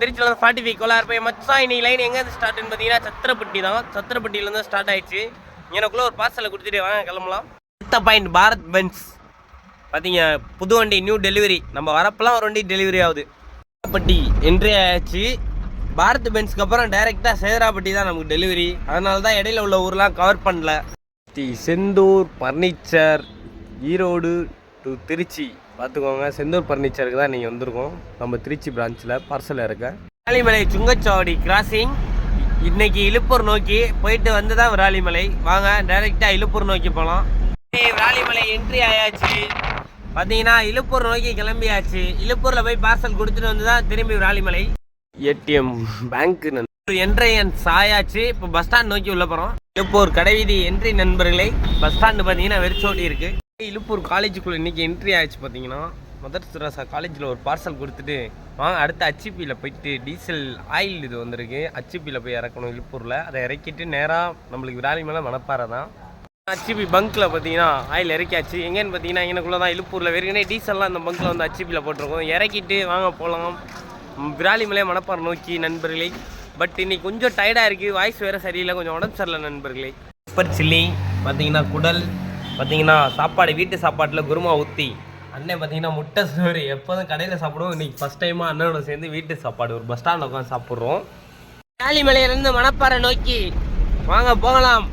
திருச்சியில் 45 கோலார் போய் மச்சான். இன்னைக்கு லைன் எங்கேருந்து ஸ்டார்ட்னு பார்த்தீங்கன்னா சத்திரப்பட்டி தான். சத்திரப்பட்டியிலேருந்து ஸ்டார்ட் ஆயிடுச்சு. எனக்குள்ளே ஒரு பார்சலை கொடுத்துட்டு வாங்க கிளம்பலாம். அடுத்த பாயிண்ட் பாரத் பென்ஸ் பார்த்தீங்க, புது வண்டி நியூ டெலிவரி. நம்ம வரப்பெல்லாம் ஒரு வண்டி டெலிவரி ஆகுது. பட்டி என்ட்ரி ஆயாச்சு. பாரத் பென்ஸ்க்கு அப்புறம் டைரெக்டாக சேதராப்பட்டி தான் நமக்கு டெலிவரி. அதனால தான் இடையில உள்ள ஊர்லாம் கவர் பண்ணல. செந்தூர் பர்னிச்சர், ஈரோடு டு திருச்சி பார்த்துக்கோங்க. செந்தூர் பர்னிச்சருக்கு தான் நீங்கள் வந்திருக்கோம். நம்ம திருச்சி பிரான்ச்சில் பார்சல் இருக்க. விராலிமலை சுங்கச்சாவடி கிராசிங். இன்னைக்கு இலுப்பூர் நோக்கி போயிட்டு வந்து தான் விராலிமலை. வாங்க டைரெக்டாக இலுப்பூர் நோக்கி போகலாம். விராலிமலை என்ட்ரி ஆயாச்சு. பார்த்தீங்கன்னா இலுப்பூர் நோக்கி கிளம்பியாச்சு. இலுப்பூரில் போய் பார்சல் கொடுத்துட்டு வந்து தான் திரும்பி விராலிமலை. ஏடிஎம் பேங்க் என்ட்ரன்ஸ் ஆயாச்சு. இப்போ பஸ் ஸ்டாண்ட் நோக்கி உள்ள போகிறோம். இலுப்பூர் கடைவீதி என்ட்ரி நண்பர்களை. பஸ் ஸ்டாண்டு பார்த்தீங்கன்னா வெறிச்சோடி இருக்குது. இலுப்பூர் காலேஜுக்குள்ளே இன்றைக்கி என்ட்ரி ஆயிடுச்சு. பார்த்தீங்கன்னா மதர் தெரசா காலேஜில் ஒரு பார்சல் கொடுத்துட்டு வாங்க அடுத்து அச்சிபியில் போயிட்டு டீசல் ஆயில் இது வந்திருக்கு. அச்சிபியில் போய் இறக்கணும் இலுப்பூரில். அதை இறக்கிட்டு நேராக நம்மளுக்கு விராலிமலை மணப்பாறை தான். அச்சிபி பங்க்கில் பார்த்தீங்கன்னா ஆயில் இறக்கியாச்சு. எங்கேன்னு பார்த்தீங்கன்னா எனக்குள்ளே தான் இலுப்பூரில் வெறுக்கனே டீசல்லாம் அந்த பங்க்கில் வந்து அச்சிபியில் போட்டிருக்கோம். இறக்கிட்டு வாங்க போகலாம் விராலிமலை மணப்பாறை நோக்கி நண்பர்களே. பட் இன்னைக்கு கொஞ்சம் டயர்டாக இருக்குது. வாய்ஸ் வேறு சரியில்லை, கொஞ்சம் உடம்பு சரியில்லை நண்பர்களே. சூப்பர் சில்லி பார்த்தீங்கன்னா குடல் பார்த்தீங்கன்னா சாப்பாடு வீட்டு சாப்பாட்டில் குருமா ஊற்றி. அண்ணன் பார்த்தீங்கன்னா முட்டை சோறு எப்போதும் கடையில் சாப்பிடுவோம். இன்றைக்கி ஃபஸ்ட் டைமாக அண்ணனோட சேர்ந்து வீட்டு சாப்பாடு ஒரு பஸ் ஸ்டாண்டில் உட்காந்து சாப்பிட்றோம். விராலிமலையிலேருந்து மணப்பாறை நோக்கி வாங்க போகலாம்.